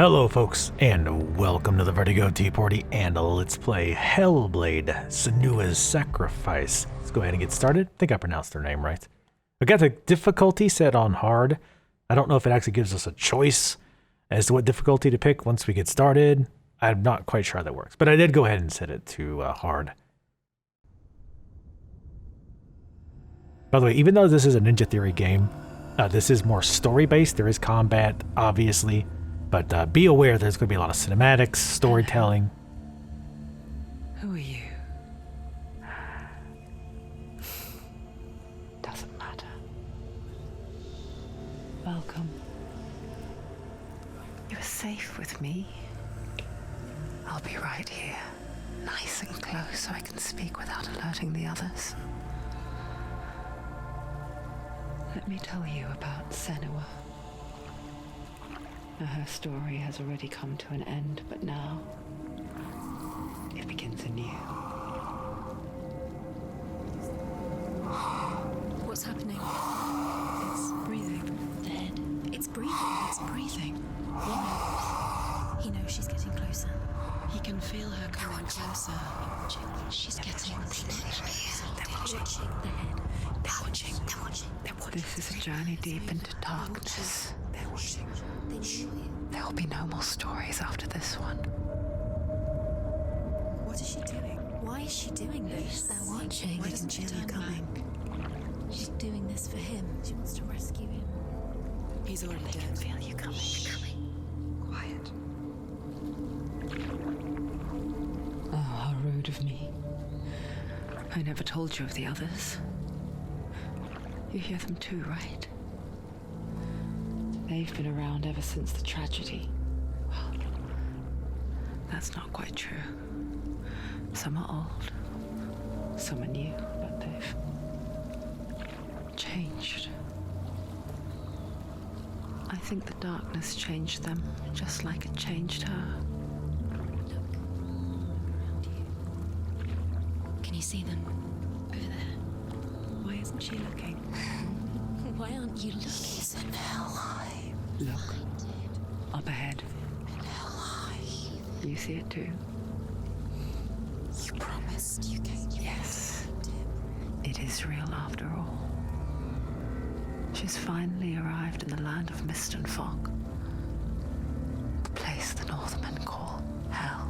Hello folks, and welcome to the Vertigo Tea Party and Let's Play Hellblade, Senua's Sacrifice. Let's go ahead and get started. I think I pronounced their name right. I got the difficulty set on hard. I don't know if it actually gives us a choice as to what difficulty to pick once we get started. I'm not quite sure how that works, but I did go ahead and set it to hard. By the way, even though this is a Ninja Theory game, this is more story-based. There is combat, obviously. But be aware there's going to be a lot of cinematics, storytelling. Who are you? Doesn't matter. Welcome. You're safe with me. I'll be right here, nice and close so I can speak without alerting the others. Let me tell you about Senua. Her story has already come to an end, but now it begins anew. What's happening? It's breathing. Dead. It's breathing. It's breathing. He knows she's getting closer. He can feel her coming closer. She's getting closer. They're watching. They're watching. They're watching. They're watching. This is a journey deep into darkness. They're watching. There will be no more stories after this one. What is she doing? Why is she doing this? They're watching. Why doesn't she feel you coming? She's doing this for him. She wants to rescue him. He's already dead. I can feel you coming. Quiet. Oh, how rude of me. I never told you of the others. You hear them too, right? They've been around ever since the tragedy. Well, that's not quite true. Some are old, some are new, but they've changed. I think the darkness changed them, just like it changed her. Look. Around you. Can you see them? Over there. Why isn't she looking? Why aren't you looking? He's in hell. Look, up ahead. You see it too? You promised you came. Yes. It is real after all. She's finally arrived in the land of mist and fog. The place the Northmen call Hell.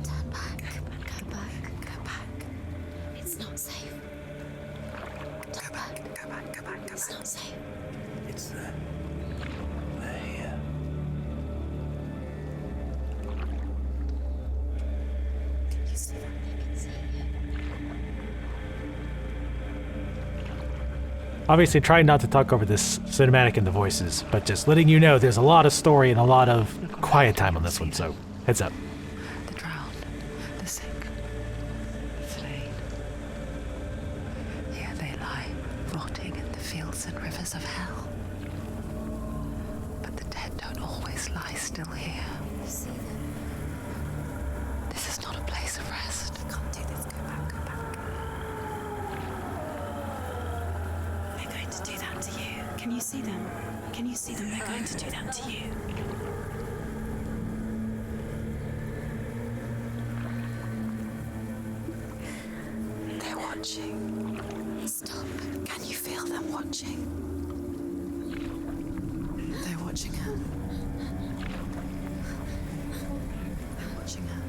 Turn back. Go back. Go back. It's not safe. Go back. Go back. Go back. It's not safe. It's there. They're here. Can you see them? They can see you. Obviously, trying not to talk over this cinematic and the voices, but just letting you know there's a lot of story and a lot of quiet time on this one, so heads up. The drowned, the sick, the slain. Here they lie, rotting in the fields and rivers of hell. But the dead don't always lie still here. You see them. This is not a place of rest. You can't do this. Go back. Go back. They're going to do that to you. Can you see them? Can you see them? They're going to do that to you. They're watching. Stop. Can you feel them watching? They're watching her. They're watching her.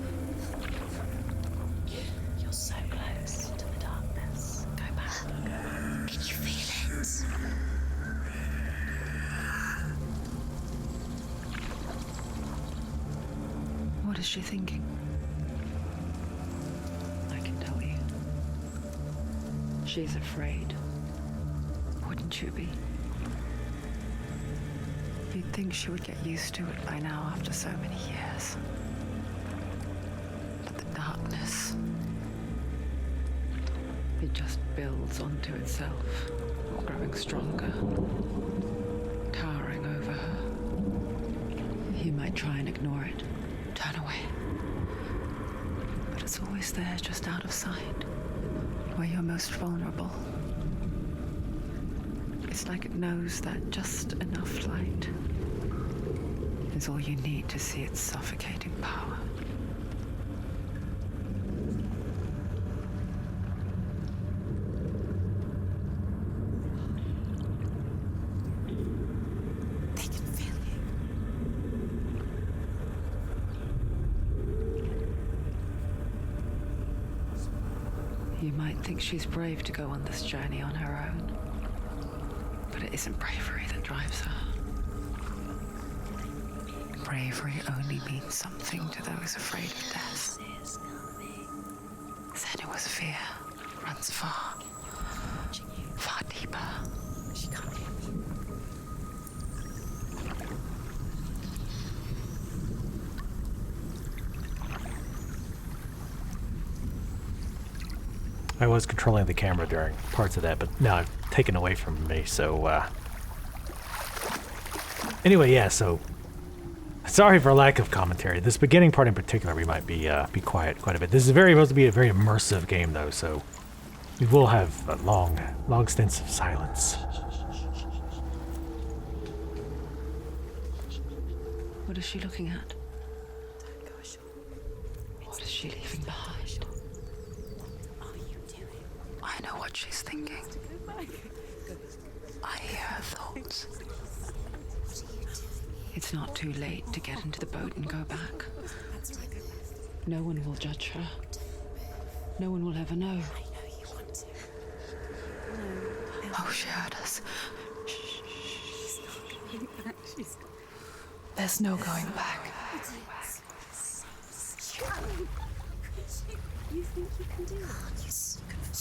You're so close to the darkness. Go back. Can you feel it? What is she thinking? I can tell you. She's afraid. Wouldn't you be? You'd think she would get used to it by now after so many years. But the darkness, it just builds onto itself, growing stronger, towering over her. You might try and ignore it, turn away. But it's always there, just out of sight, where you're most vulnerable. It's like it knows that just enough light is all you need to see its suffocating power. They can feel You might think she's brave to go on this journey on her own, but it isn't bravery that drives her. Bravery only means something to those afraid of death. Senua's fear runs far, far deeper. She can't hear me. I was controlling the camera during parts of that, but now it's taken away from me, so, Anyway, yeah, so... Sorry for lack of commentary. This beginning part in particular, we might be quiet quite a bit. This is supposed to be a very immersive game, though, so... We will have long stints of silence. What is she looking at? Don't go ashore. What is she leaving behind? What are you doing? I know what she's thinking. Go back. I hear her thoughts. What are you doing? It's not too late to get into the boat and go back. That's right. No one will judge her. No one will ever know. I know you want to. No. Oh, she heard us. She's not going back. She's There's no going back. You think you can do it?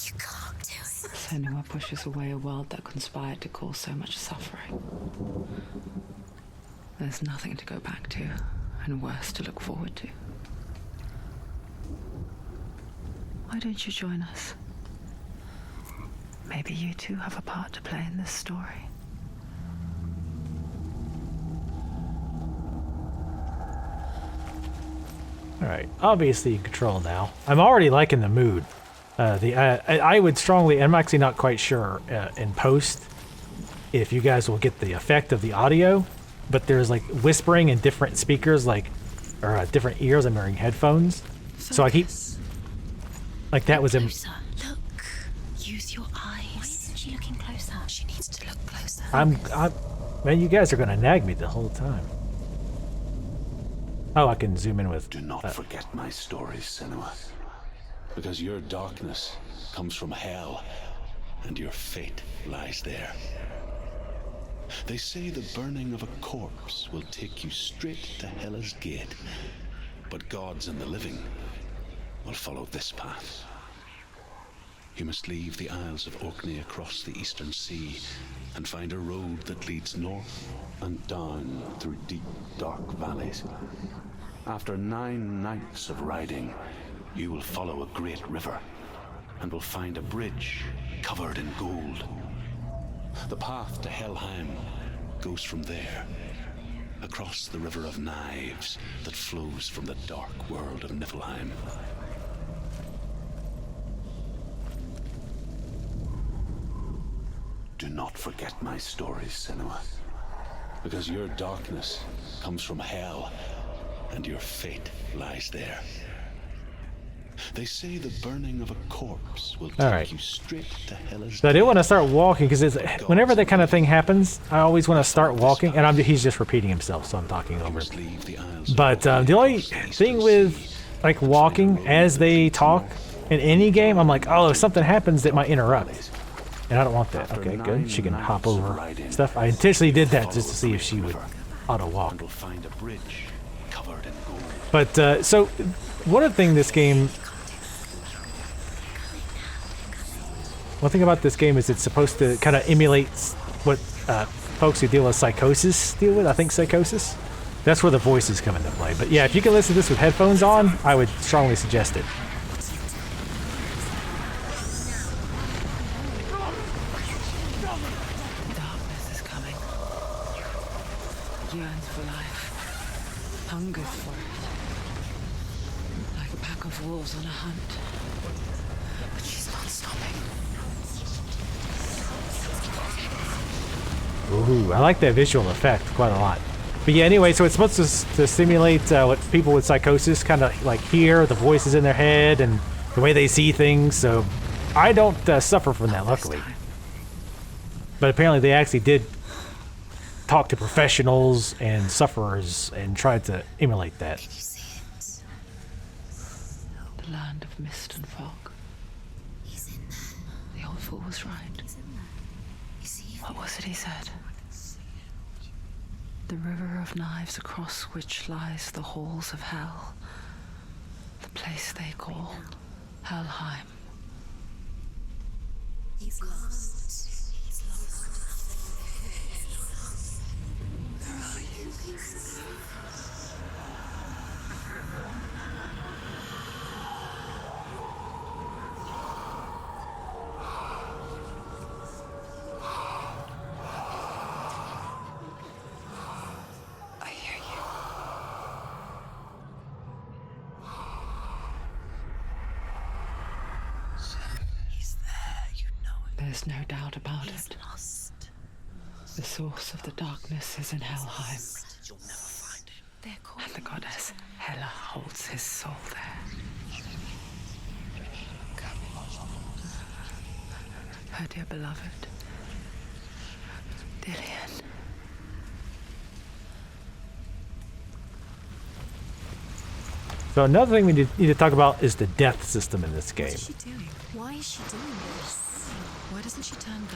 You can't do it. Senua pushes away a world that conspired to cause so much suffering. There's nothing to go back to, and worse to look forward to. Why don't you join us? Maybe you too have a part to play in this story. Alright, obviously you control now. I'm already liking the mood. I would strongly, I'm actually not quite sure in post if you guys will get the effect of the audio, but there's like whispering in different speakers, like, or different ears. I'm wearing headphones. So I keep, like that was in. Closer. Look. Use your eyes. Why isn't she looking closer? She needs to look closer. Man, you guys are gonna nag me the whole time. Oh, I can zoom in with. Do not forget my stories, Senua. Because your darkness comes from hell, and your fate lies there. They say the burning of a corpse will take you straight to Hela's gate, but gods and the living will follow this path. You must leave the Isles of Orkney across the eastern sea and find a road that leads north and down through deep, dark valleys. After 9 nights of riding, you will follow a great river and will find a bridge covered in gold. The path to Helheim goes from there, across the River of Knives that flows from the dark world of Niflheim. Do not forget my stories, Senua, because your darkness comes from hell, and your fate lies there. They say the burning of a corpse will take you straight to Hela's. So I do want to start walking because whenever that kind of thing happens, I always want to start walking, and he's just repeating himself, so I'm talking over him. But the only thing with like walking as they talk in any game, I'm like, oh, if something happens that might interrupt, and I don't want that. Okay, good. She can hop over stuff. I intentionally did that just to see if she would auto walk. But so one of the things this game. One thing about this game is it's supposed to kind of emulate what folks who deal with Psychosis deal with. I think Psychosis. That's where the voices come into play. But yeah, if you can listen to this with headphones on, I would strongly suggest it. Darkness is coming. Yearns for life. Hungers for it. Like a pack of wolves on a hunt. But she's not stopping. Ooh, I like that visual effect quite a lot. But yeah, anyway, so it's supposed to simulate what people with psychosis kind of like hear, the voices in their head, and the way they see things. So I don't suffer from that, luckily. But apparently they actually did talk to professionals and sufferers and tried to emulate that. Can you see it? The land of mist and fog. He's in there. The old fool was right. He's in there. You see it? What was it he said? The river of knives across which lies the halls of hell. The place they call Helheim. He's lost. He's lost. Where are you? I hear you. He's there. You know it. There's no doubt about He's it. lost. The source of the darkness is in Helheim, You'll never find him. They're calling and the goddess Hela holds his soul there. Her dear beloved, Dillian. So another thing we need to talk about is the death system in this game. What's she doing? Why is she doing this? Why doesn't she turn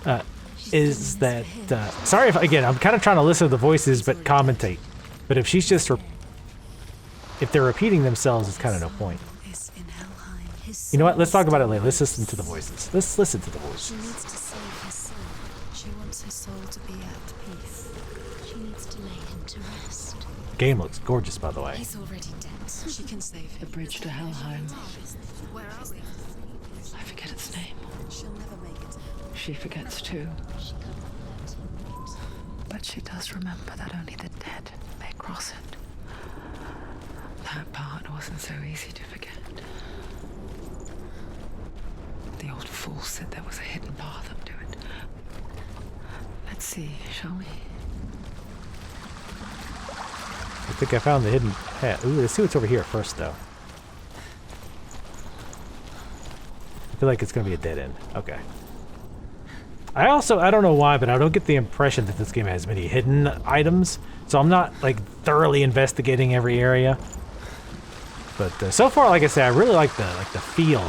back? Is that sorry if again I'm kind of trying to listen to the voices but commentate, but if she's just if they're repeating themselves, it's kind of no point. Is in Helheim. His You know what, let's soul talk about it is later. Let's listen to the voices. Let's listen to the She voices. needs to save her soul. She wants her soul to be at peace. She needs to lay him to rest. Game looks gorgeous, by the way. He's already dead. She can save him. The bridge to Helheim. Where are we? I forget its name. She'll never make it. She forgets too. But she does remember that only the dead may cross it. That part wasn't so easy to forget. The old fool said there was a hidden path up to it. Let's see, shall we? I think I found the hidden path. Ooh, let's see what's over here first, though. I feel like it's going to be a dead end. Okay. I don't know why, but I don't get the impression that this game has many hidden items, so I'm not, like, thoroughly investigating every area. But so far, like I said, I really like the feel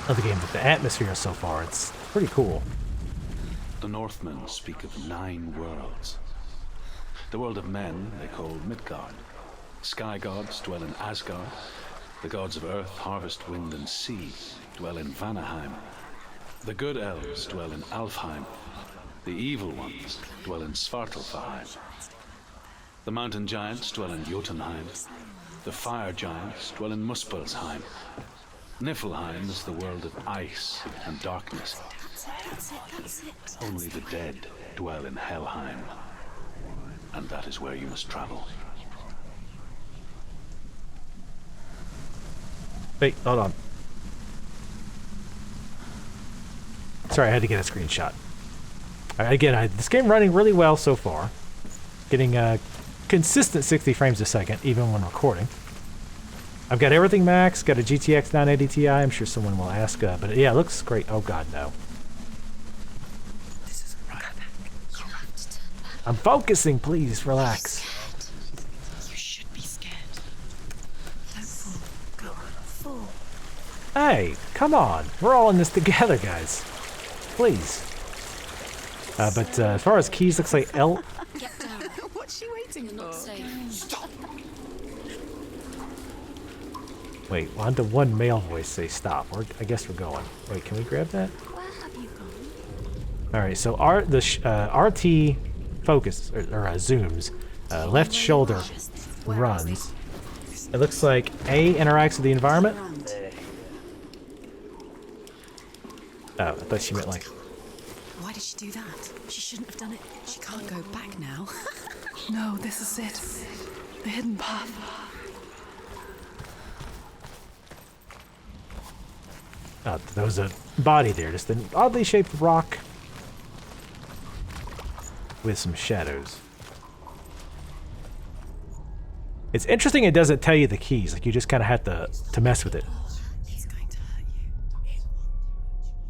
of the game, the atmosphere so far. It's pretty cool. The Northmen speak of 9 worlds. The world of men they call Midgard. Sky gods dwell in Asgard. The gods of earth, harvest, wind, and sea dwell in Vanaheim. The good elves dwell in Alfheim. The evil ones dwell in Svartalfheim. The mountain giants dwell in Jotunheim. The fire giants dwell in Muspelheim. Niflheim is the world of ice and darkness. That's it. Only the dead dwell in Helheim. And that is where you must travel. Wait, hold on. Sorry, I had to get a screenshot. Again, this game running really well so far. Getting a consistent 60 frames a second, even when recording. I've got everything maxed, got a GTX 980 Ti. I'm sure someone will ask, but yeah, it looks great. Oh god, no. This isn't right. You have to turn back. I'm focusing, please, relax. You should be scared. Don't fall. Go on. Fall. Hey, come on. We're all in this together, guys. Please. But as far as keys, looks like L. Get down. What's she waiting for? Not safe. Stop. Wait, on to one male voice say stop. I guess we're going. Wait, can we grab that? Where have you gone? All right, so RT focus or zooms. Left shoulder runs. It looks like A interacts with the environment. Oh, I thought she meant like. Why did she do that? She shouldn't have done it. She can't go back now. No, this is it. The hidden path. Oh, there was a body there, just an oddly shaped rock. with some shadows. It's interesting it doesn't tell you the keys, like you just kind of have to mess with it. He's going to hurt you.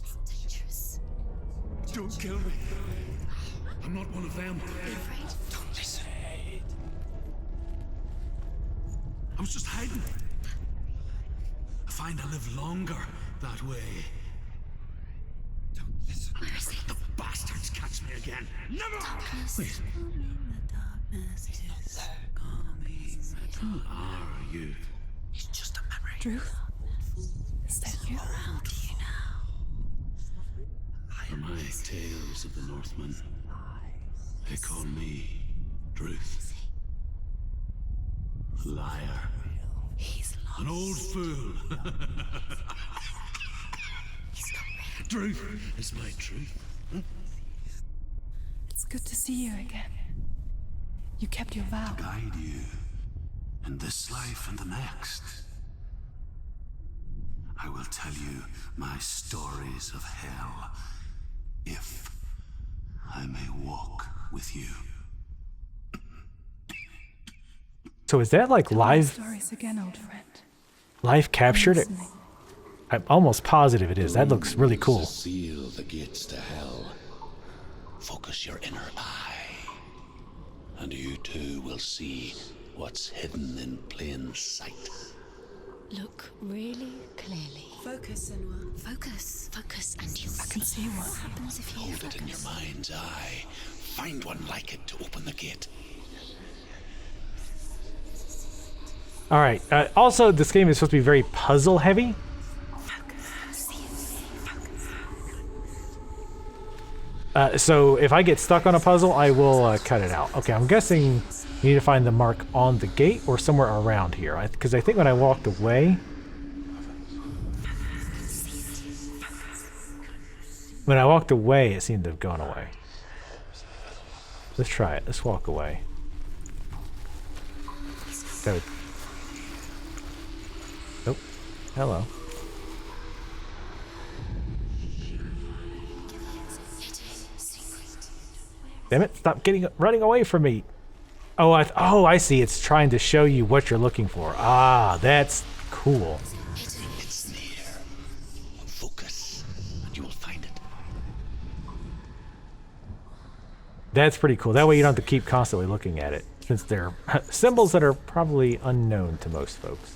It's dangerous. Don't kill me. I'm not one of them. Be afraid. Don't listen. I was just hiding. I find I live longer that way. Don't listen. Where is he? The bastards catch me again. Never! Wait. Who are you? It's just a memory. Drew? Is that you? Around you now. For my tales of the Northmen, they call me Druth. Liar. He's lost. An old fool. He's not real. Druth is my truth. It's good to see you again. You kept your vow. Guide you in this life and the next. I will tell you my stories of hell, if I may walk with you. So is that like live Stories again, old friend. live captured? Listening. I'm almost positive it is. That looks really cool. Seal the gates to hell. Focus your inner eye, and you too will see what's hidden in plain sight. Look really clearly. Focus, Senua. Focus, and you'll I can see what one. happens if you Hold focus. it in your mind's eye. Find one like it to open the gate. All right. Also, this game is supposed to be very puzzle heavy. So if I get stuck on a puzzle, I will cut it out. Okay, I'm guessing you need to find the mark on the gate or somewhere around here. Because I think when I walked away... When I walked away, it seemed to have gone away. Let's try it. Let's walk away. That would... Oh, hello. Damn it, stop running away from me. Oh, I see. It's trying to show you what you're looking for. Ah, that's cool. It's near. Focus, and you will find it. That's pretty cool. That way you don't have to keep constantly looking at it, since they're symbols that are probably unknown to most folks.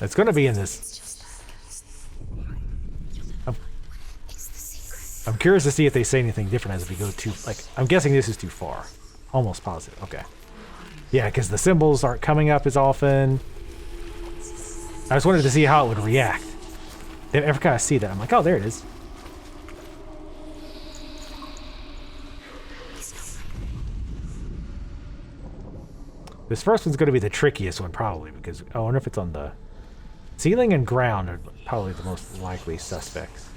It's going to be in this. I'm curious to see if they say anything different as we go too. Like, I'm guessing this is too far. Almost positive. Okay. Yeah, because the symbols aren't coming up as often. I just wanted to see how it would react. If I ever kind of see that, I'm like, oh, there it is. This first one's going to be the trickiest one, probably, because I wonder if it's on the ceiling and ground are probably the most likely suspects.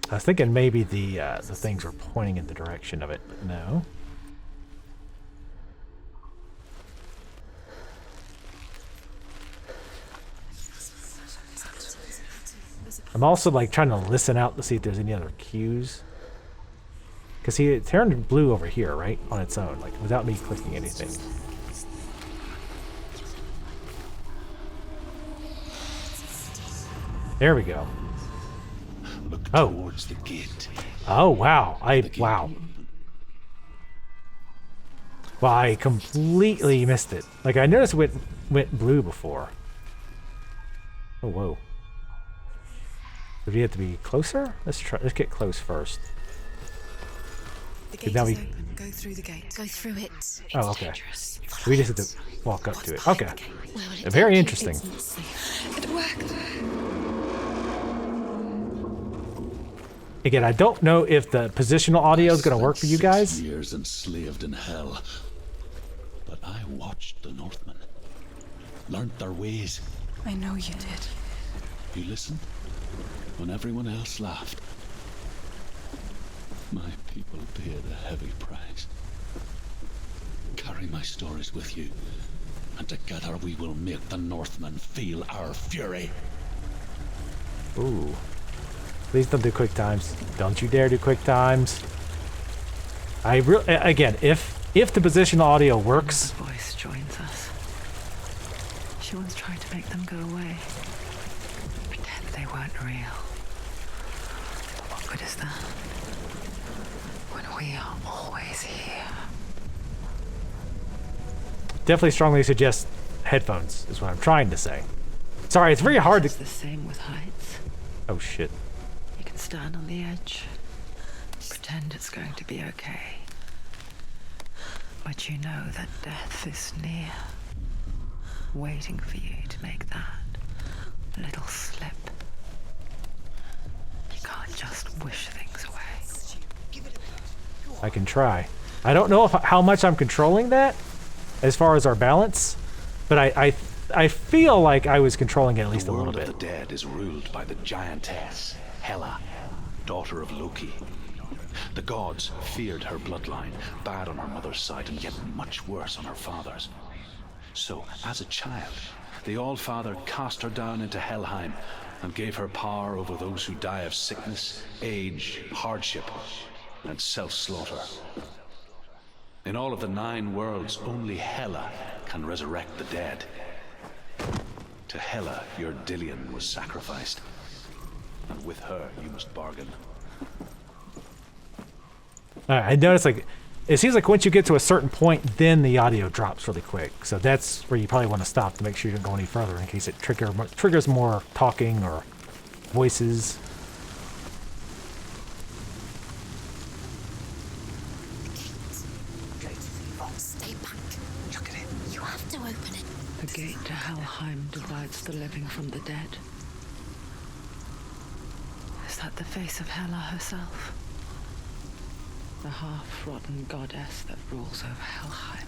I was thinking maybe the things were pointing in the direction of it, but no. I'm also like trying to listen out to see if there's any other cues. Because it turned blue over here, right? On its own, like without me clicking anything. There we go. Look Oh. towards the gate. Oh, wow. The gate Wow. will open. Well, I completely missed it. Like, I noticed it went blue before. Oh, whoa. Do we have to be closer? Let's get close first. The gate Now is we- open. Go through the gate. Go through it. It's Oh, okay. dangerous. We just have to walk up to it. Okay. Where will it Very take you? interesting. It's not safe. It worked. Again, I don't know if the positional audio is going to work for you guys. 6 years enslaved in hell. But I watched the Northmen. Learned their ways. I know you did. You listened when everyone else laughed. My people paid a heavy price. Carry my stories with you and together we will make the Northmen feel our fury. Ooh. Please don't do quick times. Don't you dare do quick times. Again, if the positional audio works. Another voice joins us. She once tried to make them go away. Pretend they weren't real. But what good is that? When we are always here. Definitely strongly suggest headphones, is what I'm trying to say. Sorry, it's very hard It's to... the same with heights. Oh, shit. You can stand on the edge. Pretend it's going to be okay. But you know that death is near. Waiting for you to make that little slip. You can't just wish things away. I can try. I don't know how much I'm controlling that, as far as our balance, but I feel like I was controlling it at least a little bit. The world of the dead is ruled by the giantess, Hela, daughter of Loki. The gods feared her bloodline, bad on her mother's side and yet much worse on her father's. So, as a child, the All-Father cast her down into Helheim and gave her power over those who die of sickness, age, hardship, and self-slaughter. In all of the 9 worlds, only Hela can resurrect the dead. To Hela, your Dillion was sacrificed, and with her you must bargain. I noticed, like, it seems like once you get to a certain point, then the audio drops really quick. So that's where you probably want to stop to make sure you don't go any further in case it triggers more talking or voices. Stay back. Look at it. You have to open it. The gate to Helheim divides the living from the dead. Is that the face of Hela herself? The half-rotten goddess that rules over Helheim.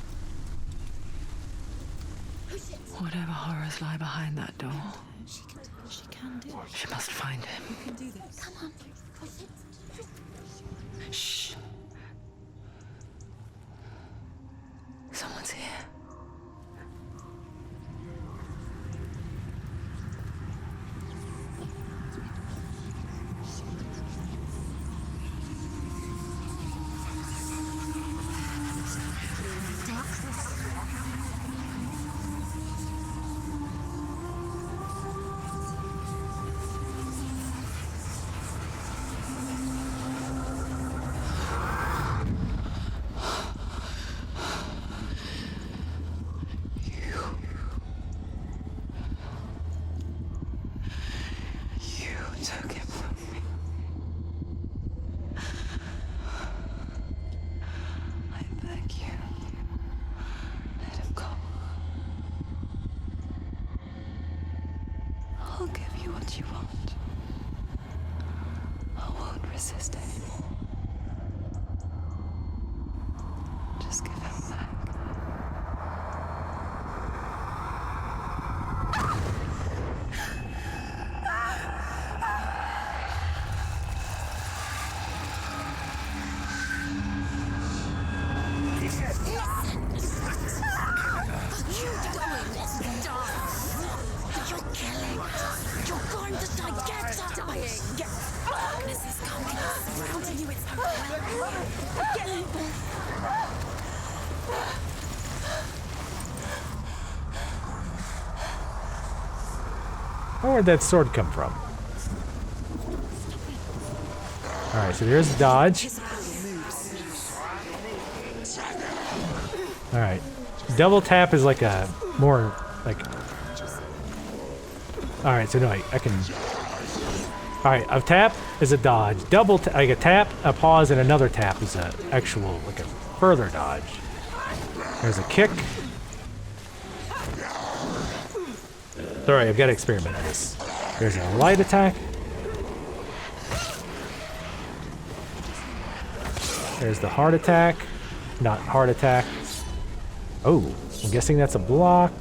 Whatever horrors lie behind that door, She can do it. she must find him. You can do this. Come on. Shh. Someone's here. You took him from me. I beg you, let him go. I'll give you what you want. I won't resist anymore. Just give him back. Oh, where'd that sword come from? Alright, so there's dodge. Alright. Double tap is like a more like... Alright, so no, I can... Alright, a tap is a dodge. Like a tap, a pause, and another tap is a actual, like a further dodge. There's a kick. Sorry, I've got to experiment with this. There's a light attack. There's the heart attack. Not heart attack. Oh, I'm guessing that's a block.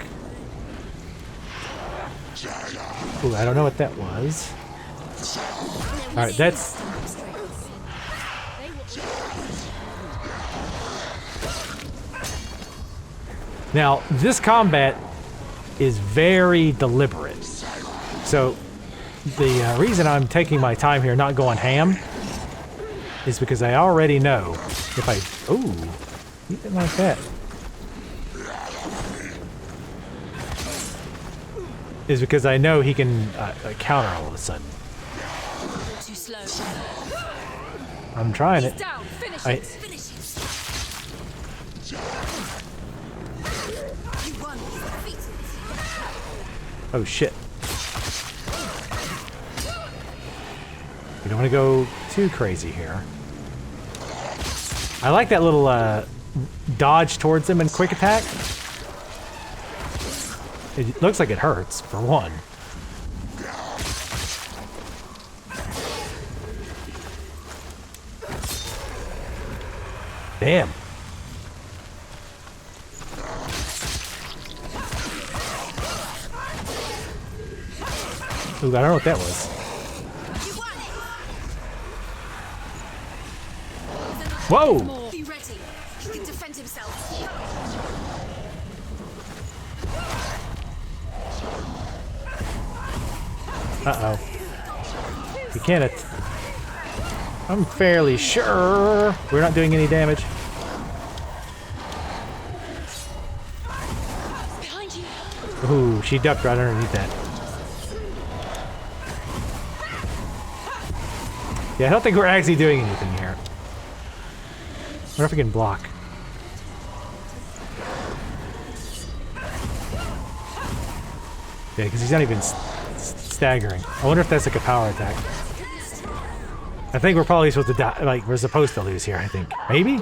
Ooh, I don't know what that was. Alright, that's... Now, this combat is very deliberate. So, the reason I'm taking my time here, not going ham, is because I already know if I... Ooh, he didn't like that. Is because I know he can counter all of a sudden. Too slow. I'm trying it. Down. Finish I- it. Finish it. You won. Defeat. Oh shit. You don't want to go too crazy here. I like that little dodge towards him and quick attack. It looks like it hurts, for one. Damn. Ooh, I don't know what that was. Whoa! Be ready. He can defend himself. Uh-oh. You can't I'm fairly sure we're not doing any damage. Behind you. Ooh, she ducked right underneath that. Yeah, I don't think we're actually doing anything here. I wonder if we can block. Yeah, because he's not even staggering. I wonder if that's like a power attack. I think we're probably supposed to die. Like, we're supposed to lose here, I think. Maybe?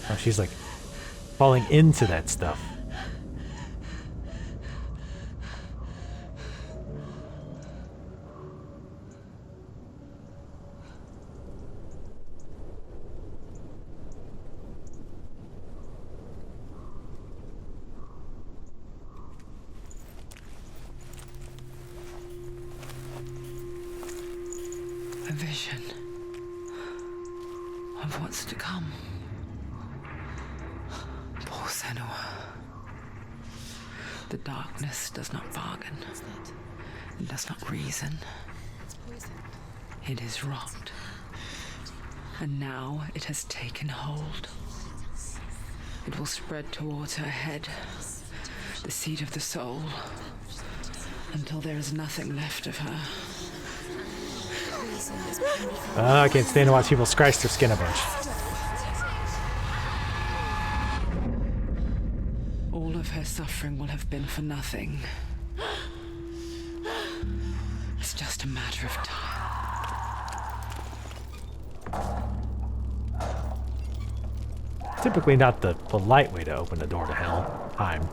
Oh, she's like falling into that stuff. A vision of what's to come. Poor Senua. The darkness does not bargain. It does not reason. It is rot. And now it has taken hold. It will spread towards her head, the seat of the soul, until there is nothing left of her. I can't stand to watch people scratch their skin a bunch. All of her suffering will have been for nothing. It's just a matter of time. Typically not the polite way to open the door to Helheim.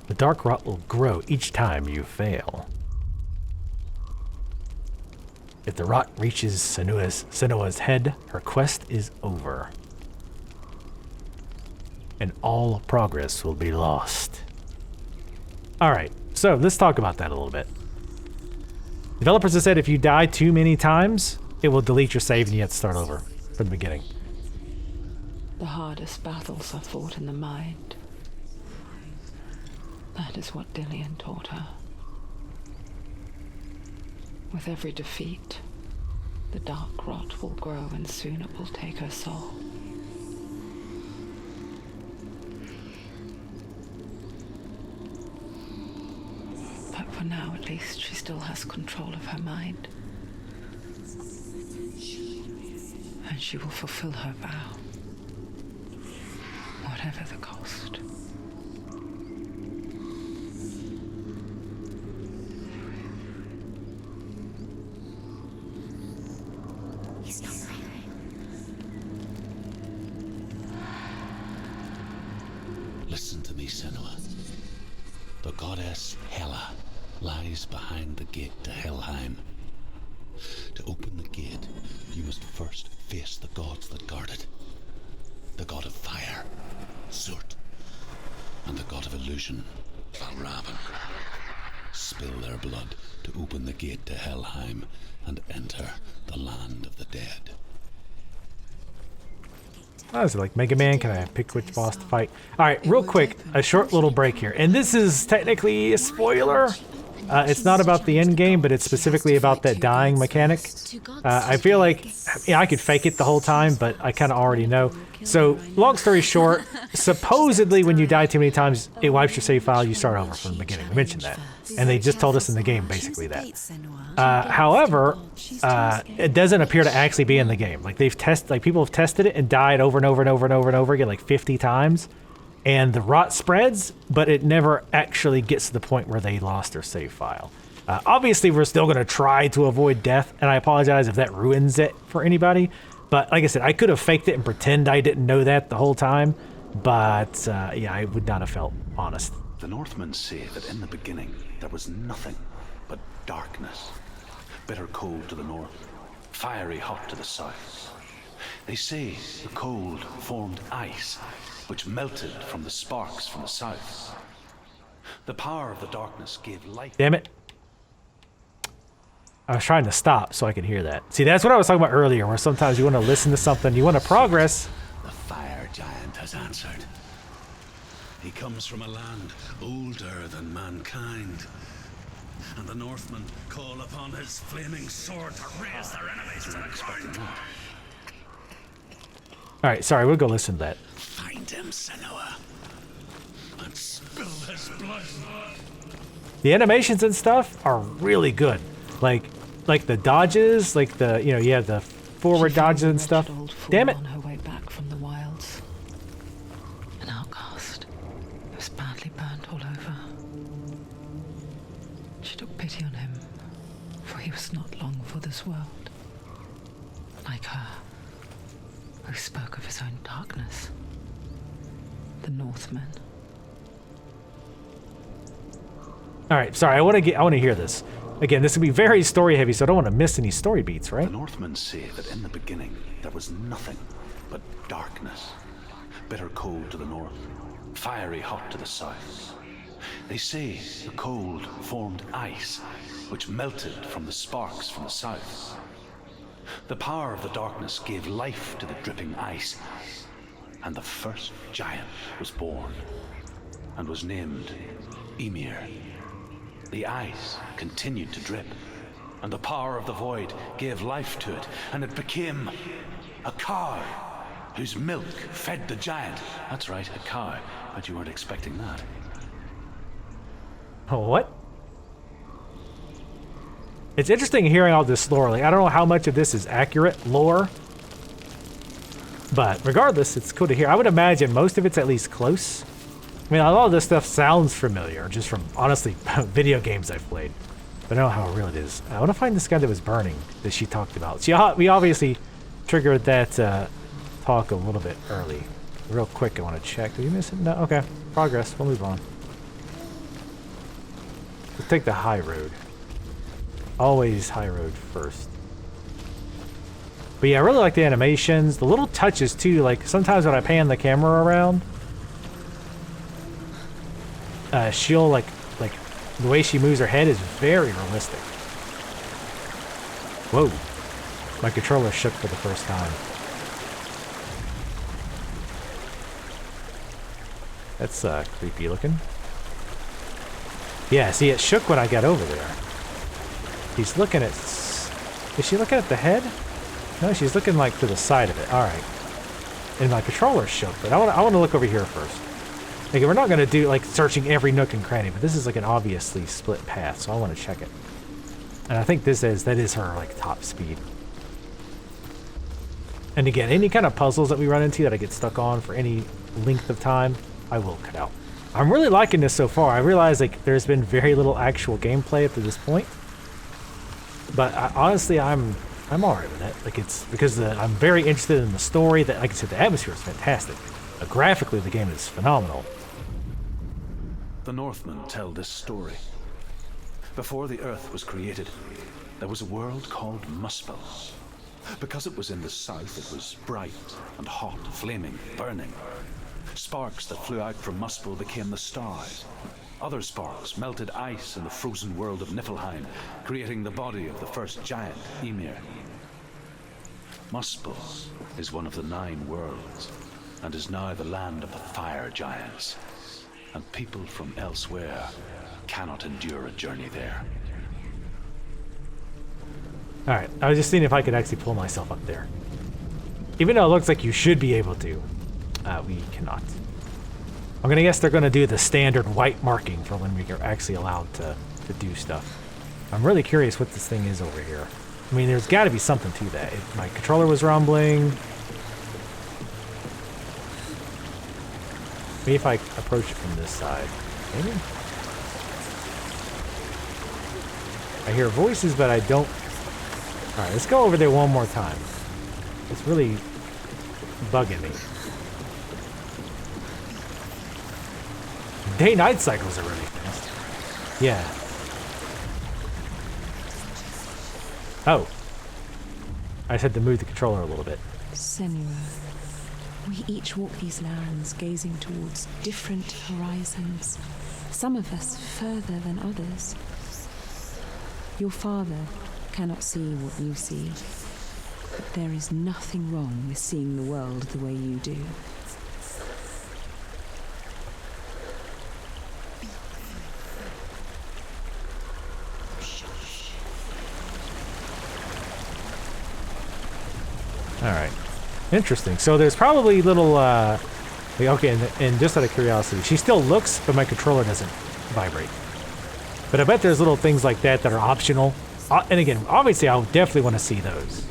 The dark rot will grow each time you fail. If the rot reaches Senua's head, her quest is over. And all progress will be lost. Alright, so let's talk about that a little bit. Developers have said if you die too many times, it will delete your save and you have to start over from the beginning. The hardest battles are fought in the mind. That is what Dillian taught her. With every defeat, the dark rot will grow and soon it will take her soul. But for now, at least, she still has control of her mind. And she will fulfill her vow, whatever the cost. Listen to me, Senua. The goddess Hela lies behind the gate to Helheim. To open the gate, you must first face the gods that guard it. The god of fire, Zurt, and the god of illusion, Valravan, spill their blood to open the gate to Helheim and enter the land of the dead. Oh, is it like Mega Man? Can I pick which boss to fight? Alright, real quick, a short little break here. And this is technically a spoiler. It's not about the end game, but it's specifically about that dying mechanic. I feel like I could fake it the whole time, but I kind of already know. So, long story short, supposedly when you die too many times, it wipes your save file, you start over from the beginning. We mentioned that. And they just told us in the game, basically, that. However, it doesn't appear to actually be in the game. Like, people have tested it and died over and over and over and over and over again, like 50 times. And the rot spreads, but it never actually gets to the point where they lost their save file. Obviously, we're still going to try to avoid death, and I apologize if that ruins it for anybody. But like I said, I could have faked it and pretend I didn't know that the whole time. But yeah, I would not have felt honest. The Northmen say that in the beginning there was nothing but darkness. Bitter cold to the north, fiery hot to the south. They say the cold formed ice, which melted from the sparks from the south. The power of the darkness gave light. Damn it. I was trying to stop so I could hear that. See, that's what I was talking about earlier, where sometimes you want to listen to something, you want to progress. The fire giant has answered. He comes from a land older than mankind. And the Northmen call upon his flaming sword to raise their enemies to the ground. Alright, sorry, we'll go listen to that. Find him, Senua, and spill his blood. The animations and stuff are really good. Like the dodges, like the, you have the forward dodges and stuff. Damn it. On her way back from the wilds. An outcast. He was badly burned all over. She took pity on him, for he was not long for this world. Like her, who spoke of his own darkness. The Northmen. Alright, sorry, I want to hear this. Again, this will be very story heavy, so I don't want to miss any story beats, right? The Northmen say that in the beginning there was nothing but darkness. Bitter cold to the north, fiery hot to the south. They say the cold formed ice, which melted from the sparks from the south. The power of the darkness gave life to the dripping ice, and the first giant was born, and was named Ymir. The ice continued to drip, and the power of the void gave life to it, and it became a cow whose milk fed the giant. That's right, a cow. Bet you weren't expecting that. What? It's interesting hearing all this lore. Like, I don't know how much of this is accurate lore, but regardless, it's cool to hear. I would imagine most of it's at least close. I mean, a lot of this stuff sounds familiar, just from, honestly, video games I've played. But I don't know how real it is. I want to find this guy that was burning that she talked about. We obviously triggered that talk a little bit early. Real quick, I want to check. Did you miss it? No? Okay. Progress. We'll move on. We'll take the high road. Always high road first. But yeah, I really like the animations. The little touches, too. Like, sometimes when I pan the camera around, she'll like the way she moves her head is very realistic. Whoa, my controller shook for the first time. That's creepy looking. Yeah, see, it shook when I got over there. He's looking at. Is she looking at the head? No, she's looking like to the side of it. All right. And my controller shook, but I want to look over here first. Like, we're not going to do, like, searching every nook and cranny, but this is, like, an obviously split path, so I want to check it. And I think that is her, like, top speed. And again, any kind of puzzles that we run into that I get stuck on for any length of time, I will cut out. I'm really liking this so far. I realize, like, there's been very little actual gameplay up to this point. But honestly, I'm alright with that. Like, it's because I'm very interested in the story. That, like I said, the atmosphere is fantastic. Graphically, the game is phenomenal. The Northmen tell this story. Before the earth was created, there was a world called Muspel. Because it was in the south, it was bright and hot, flaming, burning. Sparks that flew out from Muspel became the stars. Other sparks melted ice in the frozen world of Niflheim, creating the body of the first giant, Ymir. Muspel is one of the 9 worlds, and is now the land of the fire giants. And people from elsewhere cannot endure a journey there. Alright, I was just seeing if I could actually pull myself up there. Even though it looks like you should be able to, we cannot. I'm gonna guess they're gonna do the standard white marking for when we are actually allowed to do stuff. I'm really curious what this thing is over here. I mean, there's gotta be something to that. My controller was rumbling. Maybe if I approach it from this side. Maybe? I hear voices, but I don't... Alright, let's go over there one more time. It's really bugging me. Day-night cycles are really fast. Yeah. Oh. I just had to move the controller a little bit. Senua, we each walk these lands gazing towards different horizons. Some of us further than others. Your father cannot see what you see. But there is nothing wrong with seeing the world the way you do. Alright. Interesting. So there's probably little, okay, and just out of curiosity, she still looks, but my controller doesn't vibrate. But I bet there's little things like that that are optional. And again, obviously I'll definitely want to see those.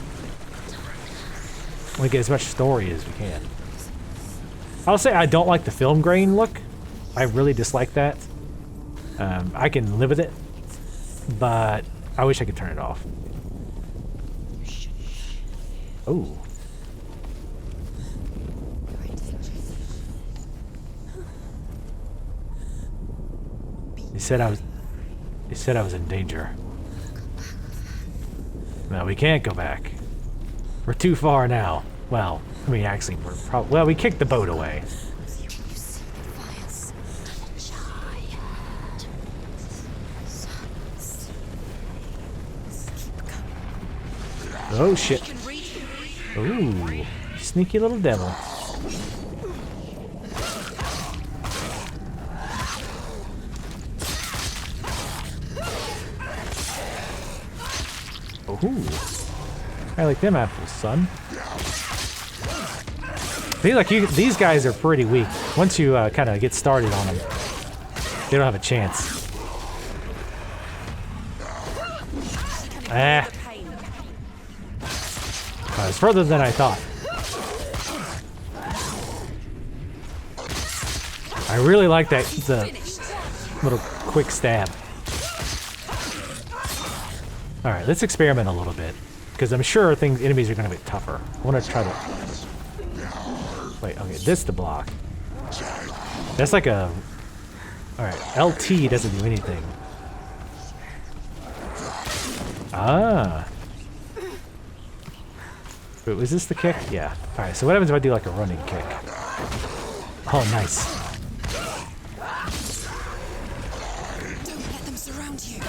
I want to get as much story as we can. I'll say I don't like the film grain look. I really dislike that. I can live with it, but I wish I could turn it off. Oh. He said I was in danger. No, we can't go back. We're too far now. Well, I mean, actually, well, we kicked the boat away. Oh shit. Ooh, sneaky little devil. Ooh, I like them apples, son. Feel like these guys are pretty weak. Once you kind of get started on them, they don't have a chance. Ah. It's further than I thought. I really like that, the little quick stab. Alright, let's experiment a little bit. Because I'm sure enemies are going to be tougher. I want to try to... Wait, okay, this to block. That's like a... Alright, LT doesn't do anything. Ah. Wait, was this the kick? Yeah. Alright, so what happens if I do like a running kick? Oh, nice. Don't let them surround you.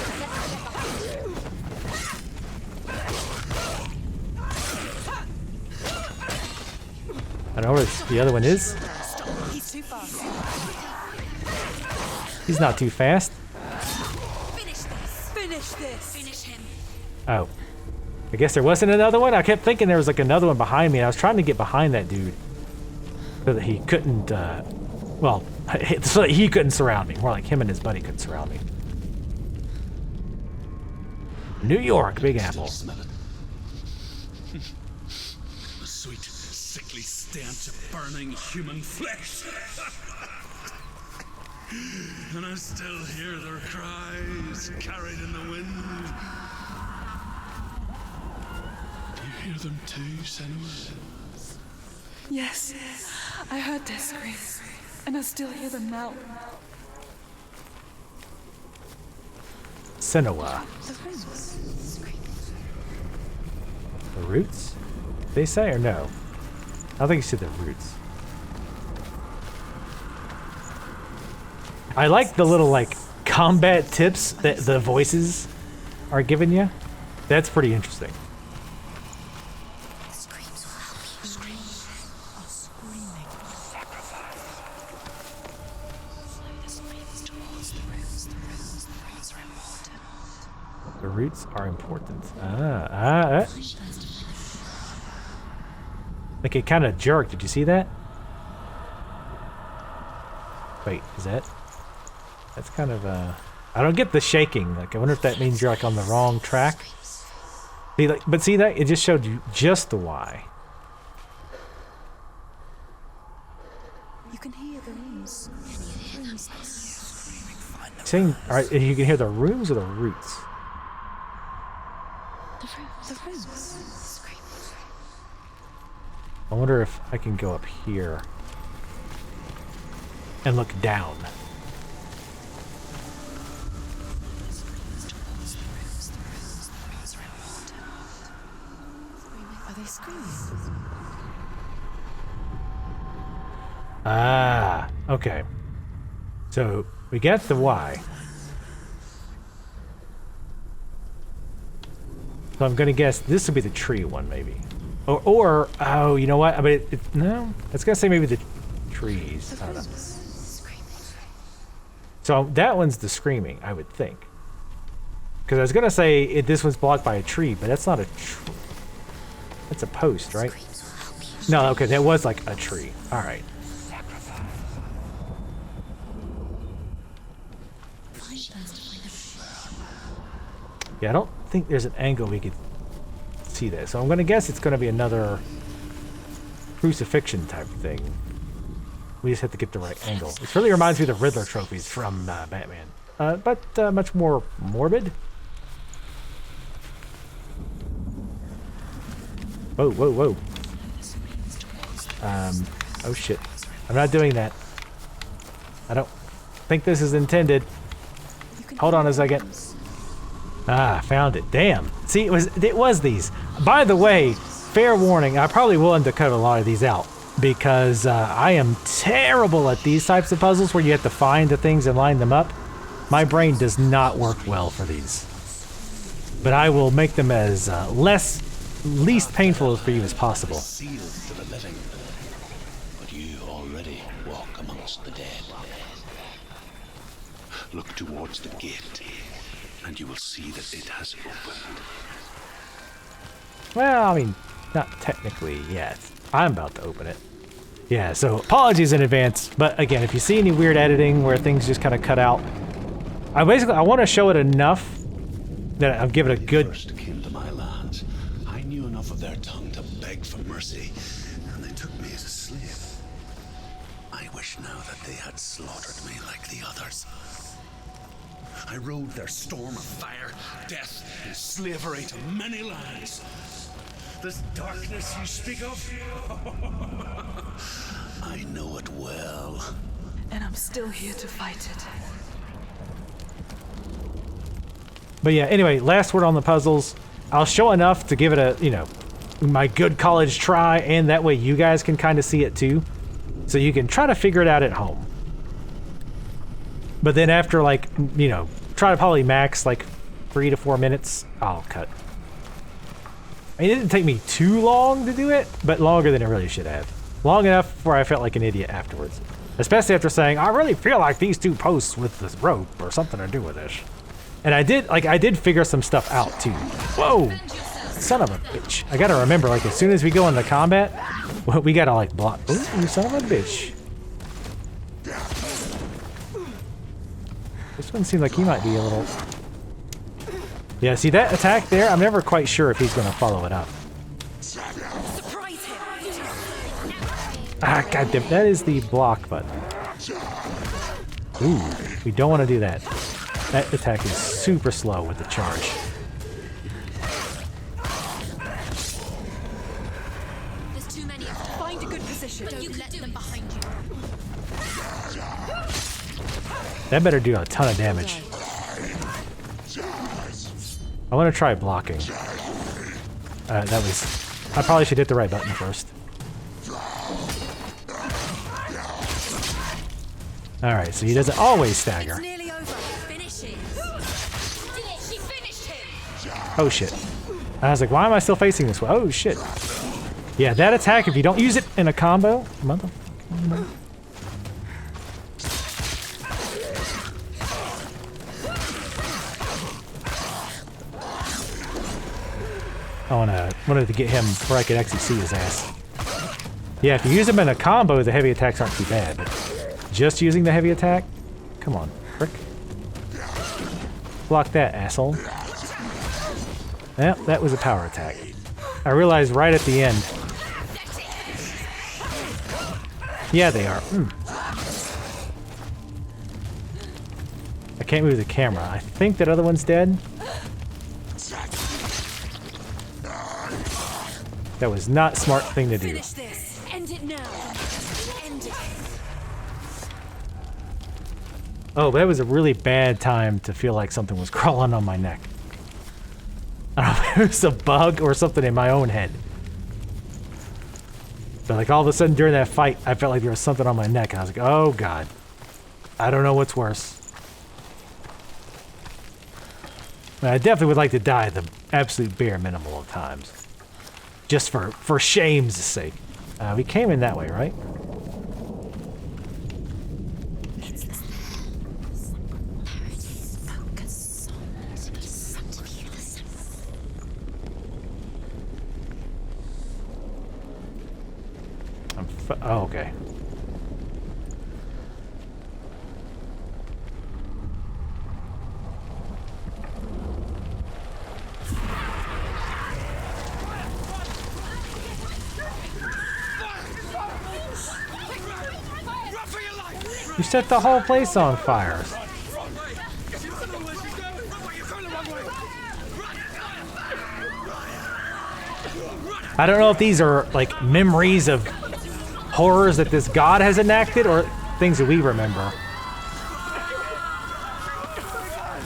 I don't know where the other one is. He's too fast. He's not too fast. Finish this. Finish this. Finish him. Oh. I guess there wasn't another one? I kept thinking there was like another one behind me. And I was trying to get behind that dude. So that he couldn't, well, so that he couldn't surround me. More like him and his buddy couldn't surround me. New York, Big Apple. Smell it. The sweet, sickly stench of burning human flesh. And I still hear their cries carried in the wind. Do you hear them too, Senua? Yes, I heard their screams, and I still hear them now. Senua. The roots? They say or no? I don't think you said the roots. I like the little like combat tips that the voices are giving you. That's pretty interesting. The screams will help you. Screams are screaming. Sacrifice. Follow the screams towards the roots. The roots are important. The roots are important. Like it kind of jerked. Did you see that? Wait, is that? That's kind of I don't get the shaking. Like I wonder if that means you're like on the wrong track. See, like, but see that it just showed you just the why. You can hear the rooms. Saying, all right, you can hear the rooms or the roots. The rooms. Screams. I wonder if I can go up here and look down. Are they screaming? Ah, okay. So we got the why. So I'm gonna guess this would be the tree one, maybe. Or oh, you know what? I mean, no, it's gonna say maybe the trees. I don't know. So that one's the screaming, I would think. Because I was gonna say this one's blocked by a tree, but that's not a tree. That's a post, right? No, okay, that was like a tree. All right. Yeah, I don't think there's an angle we could see that. So I'm gonna guess it's gonna be another crucifixion type thing. We just have to get the right angle. It really reminds me of the Riddler trophies from Batman, but much more morbid. Whoa, whoa, whoa. Oh shit. I'm not doing that. I don't think this is intended. Hold on a second. Ah, found it. Damn. See, it was these. By the way, fair warning, I probably will end up cutting a lot of these out because I am terrible at these types of puzzles where you have to find the things and line them up. My brain does not work well for these. But I will make them as least painful for you as possible. Sealed to the living, but you already walk amongst the dead. Look towards the gate, and you will see that it has opened. Well, I mean, not technically yet. I'm about to open it. Yeah, so apologies in advance, but again, if you see any weird editing where things just kind of cut out, I want to show it enough that I'll give it a good... First came to my lands, I knew enough of their tongue to beg for mercy, and they took me as a slave. I wish now that they had slaughtered me like the others. I rode their storm of fire, death, and slavery to many lands. This darkness you speak of, I know it well. And I'm still here to fight it. But yeah, anyway, last word on the puzzles. I'll show enough to give it a, my good college try, and that way you guys can kind of see it too. So you can try to figure it out at home. But then after try to probably max 3 to 4 minutes, I'll cut. I mean, it didn't take me too long to do it, but longer than it really should have. Long enough where I felt like an idiot afterwards. Especially after saying, I really feel like these two posts with this rope or something to do with this. And I did figure some stuff out too. Whoa! Son of a bitch. I gotta remember, as soon as we go into combat, we gotta block. Ooh, you son of a bitch. This one seems like he might be a little... Yeah, see that attack there? I'm never quite sure if he's gonna follow it up. Surprise him! Ah, goddamn, that is the block button. Ooh, we don't want to do that. That attack is super slow with the charge. There's too many of them. Find a good position. Don't let them behind you. That better do a ton of damage. I want to try blocking. I probably should hit the right button first. Alright, so he doesn't always stagger. It's nearly over. Finish it. She finished him. Oh shit. I was like, why am I still facing this way? Oh shit. Yeah, that attack, if you don't use it in a combo, motherfucking. I wanted to get him where I could actually see his ass. Yeah, if you use him in a combo, the heavy attacks aren't too bad. But just using the heavy attack? Come on, frick. Block that, asshole. Yep, that was a power attack. I realized right at the end. Yeah, they are. I can't move the camera. I think that other one's dead. That was not a smart thing to do. Finish this. End it now. End it. Oh, that was a really bad time to feel like something was crawling on my neck. I don't know if it was a bug or something in my own head. But like all of a sudden during that fight, I felt like there was something on my neck. And I was like, oh god. I don't know what's worse. I definitely would like to die the absolute bare minimum of times. Just for shame's sake. We came in that way, right? Oh, okay. You set the whole place on fire. I don't know if these are like memories of horrors that this god has enacted or things that we remember.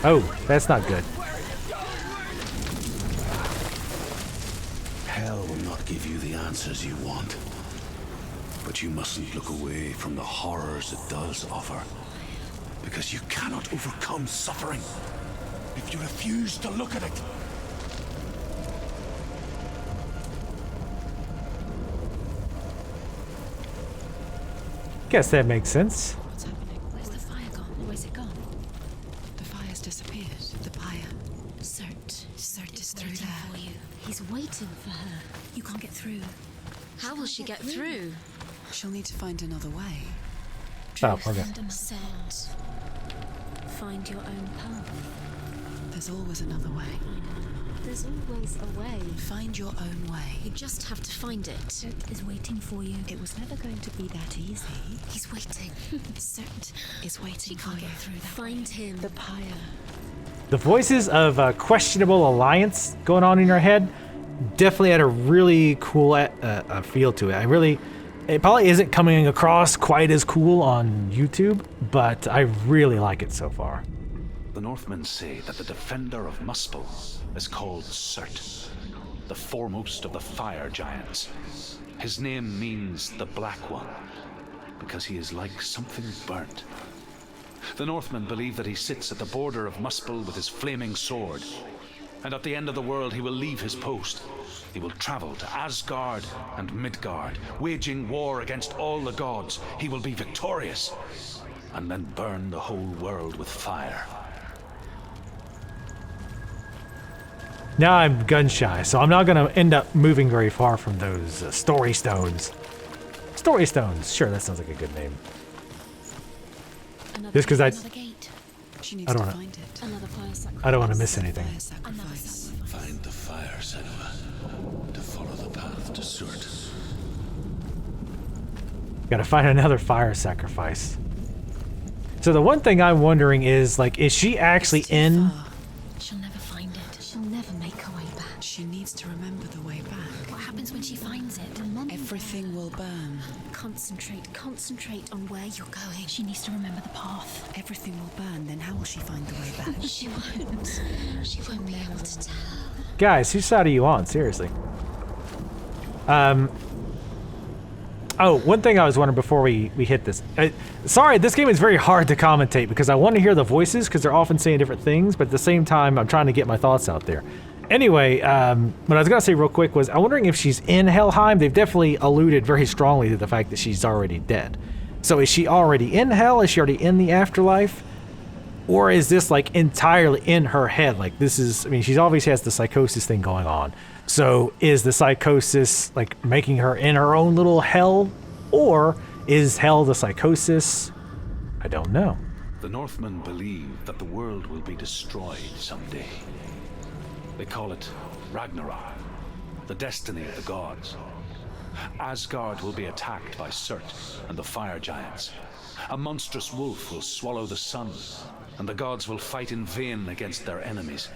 Oh, that's not good. Hell will not give you the answers you want. But you mustn't look away from the horrors it does offer. Because you cannot overcome suffering if you refuse to look at it. Guess that makes sense. What's happening? Where's the fire gone? Where's it gone? The fire's disappeared. The pyre. Cert is through there. For you. He's waiting for her. You can't get through. How will she get through? She'll need to find another way. Oh, okay. Set. Find your own path. There's always another way. There's always a way. Find your own way. You just have to find it. Cert is waiting for you. It was never going to be that easy. He's waiting. Cert Is waiting for Can't you. get through that. Find him. The pyre. The voices of a questionable alliance going on in your head definitely had a really cool feel to it. It probably isn't coming across quite as cool on YouTube, but I really like it so far. The Northmen say that the defender of Muspel is called Cert, the foremost of the fire giants. His name means the Black One, because he is like something burnt. The Northmen believe that he sits at the border of Muspel with his flaming sword, and at the end of the world he will leave his post. He will travel to Asgard and Midgard, waging war against all the gods. He will be victorious, and then burn the whole world with fire. Now I'm gun shy, so I'm not going to end up moving very far from those story stones. Story stones, sure, that sounds like a good name. Just because Another gate. She needs I to don't wanna- find it. Another fire sacrifice. I don't want to miss anything. Fire sacrifice. Find the fire, Senua, to follow the path to Surt. Gotta find another fire sacrifice. So the one thing I'm wondering is, like, is she actually in? She'll never find it. She'll never make her way back. She needs to remember the way back. What happens when she finds it? Remember. Everything will burn. Concentrate on where you're going. She needs to remember the path. Everything will burn, then how will she find the way back? She won't. She won't be able to tell. Guys, whose side are you on? Seriously. Oh, one thing I was wondering before we hit this. Sorry, this game is very hard to commentate because I want to hear the voices because they're often saying different things, but at the same time, I'm trying to get my thoughts out there. Anyway, what I was going to say real quick was I'm wondering if she's in Helheim. They've definitely alluded very strongly to the fact that she's already dead. So is she already in hell? Is she already in the afterlife? Or is this like entirely in her head? Like this is, I mean, she obviously has the psychosis thing going on. So is the psychosis like making her in her own little hell? Or is hell the psychosis? I don't know. The Northmen believe that the world will be destroyed someday. They call it Ragnarok, the destiny of the gods. Asgard will be attacked by Surt and the fire giants. A monstrous wolf will swallow the sun, and the gods will fight in vain against their enemies.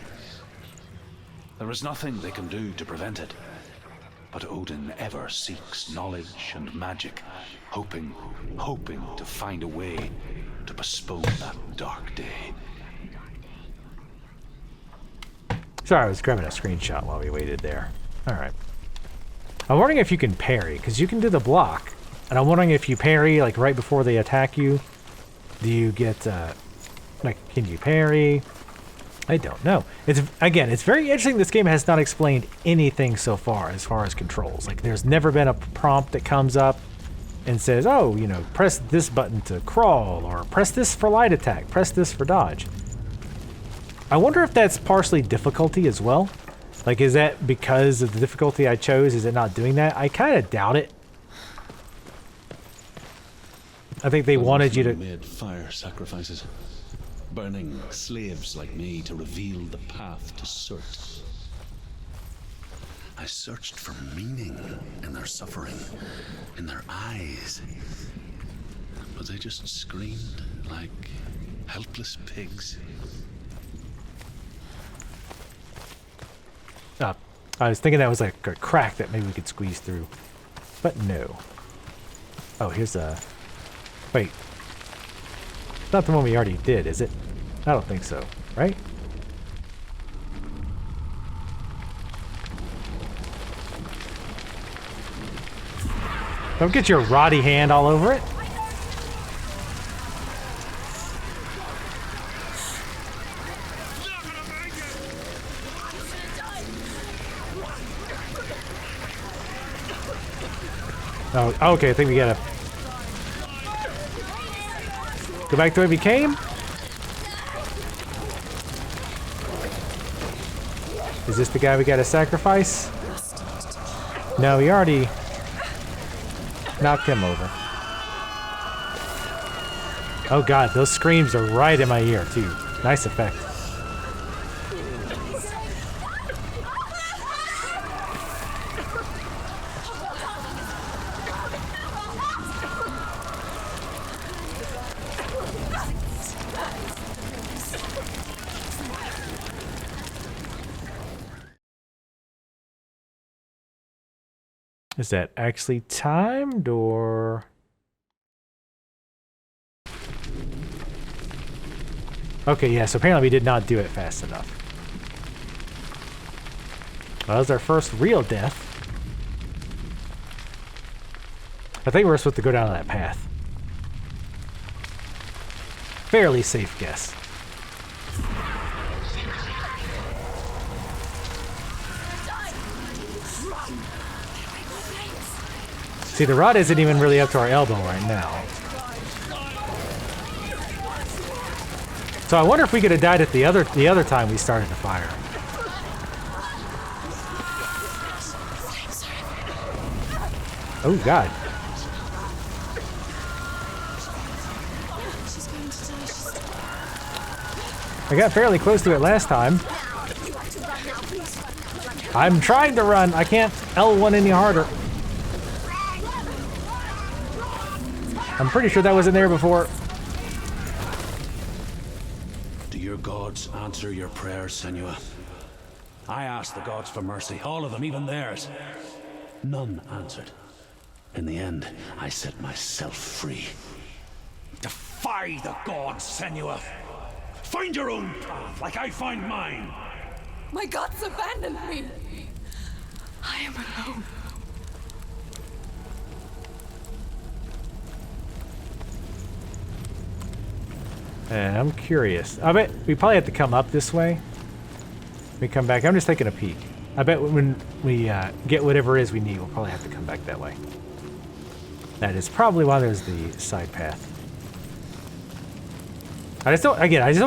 There is nothing they can do to prevent it, but Odin ever seeks knowledge and magic, hoping to find a way to postpone that dark day. Sorry, I was grabbing a screenshot while we waited there. All right. I'm wondering if you can parry, because you can do the block, and I'm wondering if you parry like right before they attack you, do you get like can you parry? I don't know. It's very interesting. This game has not explained anything so far as controls. Like there's never been a prompt that comes up and says, oh, you know, press this button to crawl, or press this for light attack, press this for dodge. I wonder if that's partially difficulty as well. Like, is that because of the difficulty I chose? Is it not doing that? I kind of doubt it. I think they wanted you to... made fire sacrifices, burning slaves like me to reveal the path to Surt. I searched for meaning in their suffering, in their eyes. But they just screamed like helpless pigs. I was thinking that was like a crack that maybe we could squeeze through. But no. Oh, here's a... Wait. It's not the one we already did, is it? I don't think so, right? Don't get your roddy hand all over it. Oh, okay, I think we gotta go back to where we came. Is this the guy we gotta sacrifice? No, we already knocked him over. Oh god, those screams are right in my ear too. Nice effect. Is that actually timed, or... Okay, yeah, so apparently we did not do it fast enough. Well, that was our first real death. I think we're supposed to go down that path. Fairly safe guess. See, the rod isn't even really up to our elbow right now. So I wonder if we could have died at the other time we started the fire. Oh god. I got fairly close to it last time. I'm trying to run. I can't L1 any harder. I'm pretty sure that wasn't there before. Do your gods answer your prayers, Senua? I asked the gods for mercy, all of them, even theirs. None answered. In the end, I set myself free. Defy the gods, Senua! Find your own path, like I find mine! My gods abandoned me. I am alone. And I'm curious. I bet we probably have to come up this way. We come back. I'm just taking a peek. I bet when we get whatever it is we need, we'll probably have to come back that way. That is probably why there's the side path. I just don't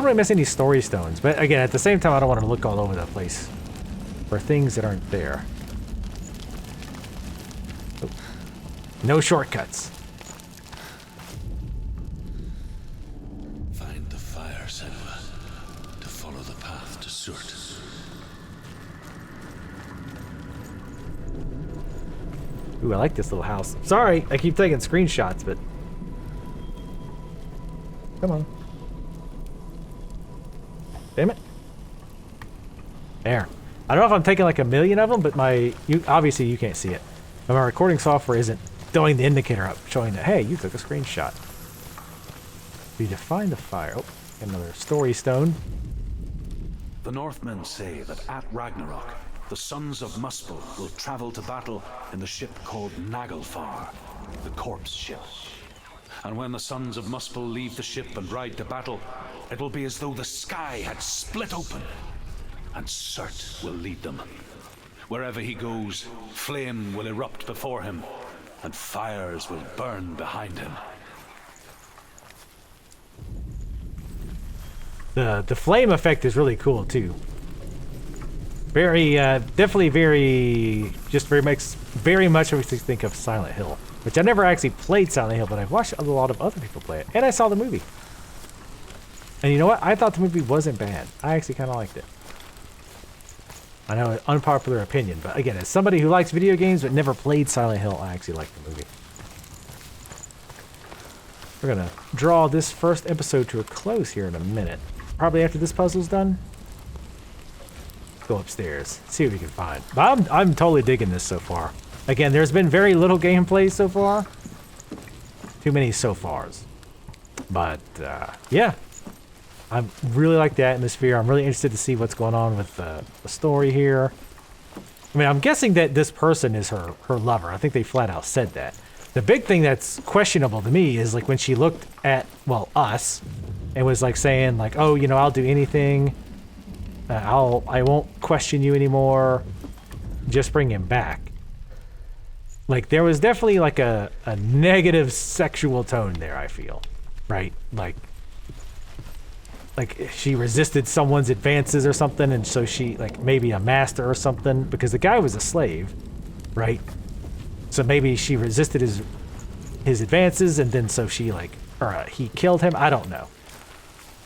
really miss any story stones. But again, at the same time, I don't want to look all over the place for things that aren't there. Oh. No shortcuts. Find the fire, Senua, to follow the path to Surt. Ooh, I like this little house. Sorry, I keep taking screenshots, but... Come on. Damn it. There. I don't know if I'm taking like a million of them, but obviously you can't see it. But my recording software isn't throwing the indicator up, showing that, hey, you took a screenshot. We define the fire. Oh, another story stone. The Northmen say that at Ragnarok, the sons of Muspel will travel to battle in the ship called Naglfar, the corpse ship. And when the sons of Muspel leave the ship and ride to battle, it will be as though the sky had split open, and Surt will lead them. Wherever he goes, flame will erupt before him, and fires will burn behind him. The flame effect is really cool too. Very, definitely makes very much makes me think of Silent Hill, which I never actually played Silent Hill, but I've watched a lot of other people play it, and I saw the movie. And you know what? I thought the movie wasn't bad. I actually kind of liked it. I know, an unpopular opinion, but again, as somebody who likes video games but never played Silent Hill, I actually like the movie. We're gonna draw this first episode to a close here in a minute. Probably after this puzzle's done. Go upstairs, see what we can find. But I'm totally digging this so far. Again, there's been very little gameplay so far. Too many so fars. But yeah, I really like the atmosphere. I'm really interested to see what's going on with the story here. I mean, I'm guessing that this person is her lover. I think they flat out said that. The big thing that's questionable to me is like when she looked at, well, us, and was like saying like, oh, you know, I'll do anything. I won't question you anymore. Just bring him back. Like there was definitely like a negative sexual tone there, I feel. Right? Like she resisted someone's advances or something, and so she, like, maybe a master or something, because the guy was a slave, right? So maybe she resisted his advances, and then so she, like, he killed him. I don't know.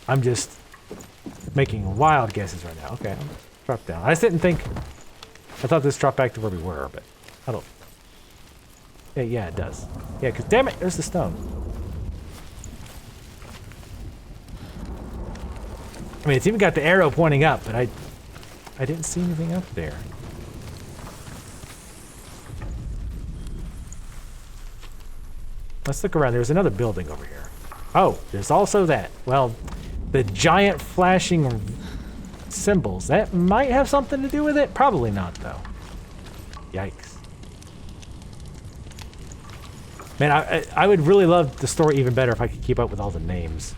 I'm just making wild guesses right now. Okay, I'll drop down. I just didn't think... I thought this dropped back to where we were, but I don't... Yeah, it does. Yeah, because damn it, there's the stone. I mean, it's even got the arrow pointing up, but I didn't see anything up there. Let's look around. There's another building over here. Oh, there's also that. Well, the giant flashing symbols. That might have something to do with it. Probably not, though. Yikes. Man, I would really love the story even better if I could keep up with all the names.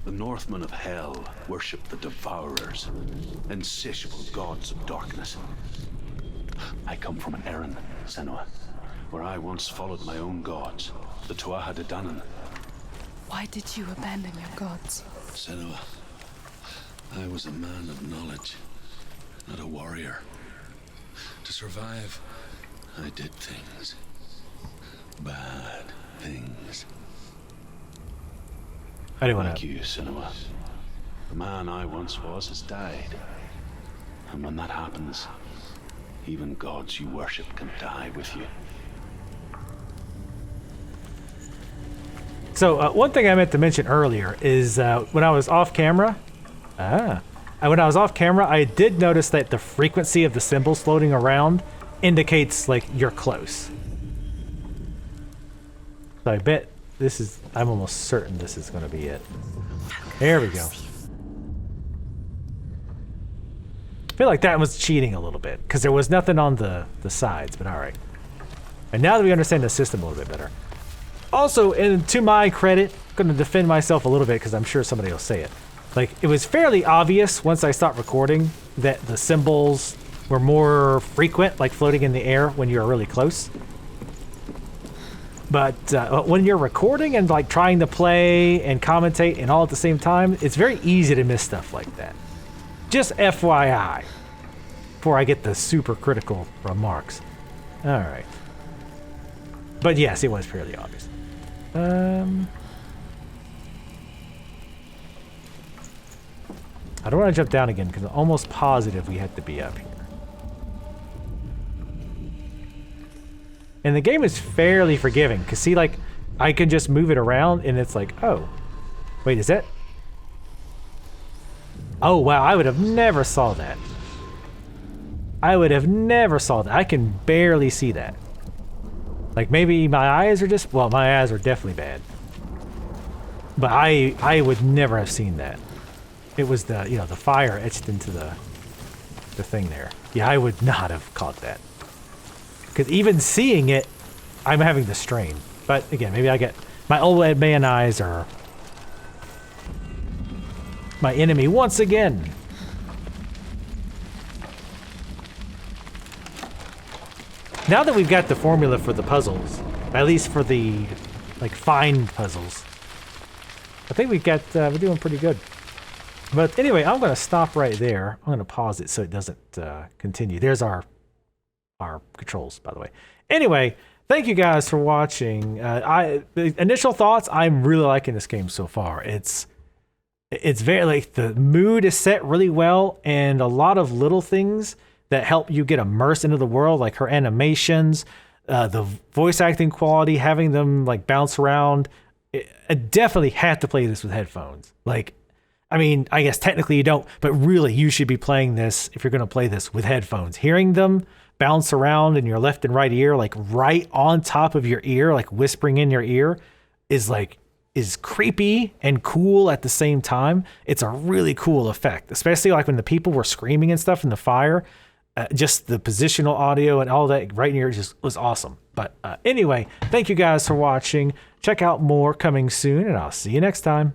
The Northmen of Hell worship the Devourers, insatiable gods of darkness. I come from Erin, Senua, where I once followed my own gods, the Tuatha De Danann. Why did you abandon your gods? Senua, I was a man of knowledge, not a warrior. To survive, I did things. Bad things. Like you, Senua. The man I once was has died. And when that happens, even gods you worship can die with you. So one thing I meant to mention earlier is when I was off camera, I did notice that the frequency of the symbols floating around indicates like you're close. So I bet I'm almost certain this is going to be it. There we go. I feel like that was cheating a little bit because there was nothing on the sides, but all right. And now that we understand the system a little bit better. Also, and to my credit, I'm going to defend myself a little bit because I'm sure somebody will say it. Like, it was fairly obvious once I stopped recording that the symbols were more frequent, like floating in the air when you're really close. But when you're recording and like trying to play and commentate and all at the same time, it's very easy to miss stuff like that. Just FYI, before I get the super critical remarks. All right. But yes, it was fairly obvious. I don't want to jump down again because I'm almost positive we had to be up here. And the game is fairly forgiving because see, like, I can just move it around and it's like, oh, wait, is that? Oh, wow, I would have never saw that. I would have never saw that. I can barely see that. Like, maybe my eyes are just, well, my eyes are definitely bad. But I would never have seen that. It was the, you know, the fire etched into the thing there. Yeah, I would not have caught that. Because even seeing it, I'm having the strain. But again, maybe I get, my OLED man eyes are my enemy once again. Now that we've got the formula for the puzzles, at least for the like find puzzles, I think we've got we're doing pretty good. But anyway, I'm going to stop right there. I'm going to pause it so it doesn't continue. There's our controls, by the way. Anyway, thank you guys for watching. The initial thoughts, I'm really liking this game so far. It's very, like, the mood is set really well, and a lot of little things that help you get immersed into the world, like her animations, the voice acting quality, having them like bounce around. I definitely have to play this with headphones. Like, I mean, I guess technically you don't, but really you should be playing this if you're going to play this with headphones. Hearing them bounce around in your left and right ear, like right on top of your ear, like whispering in your ear, is creepy and cool at the same time. It's a really cool effect, especially like when the people were screaming and stuff in the fire. Just the positional audio and all that right in your ear just was awesome. But anyway, thank you guys for watching. Check out more coming soon, and I'll see you next time.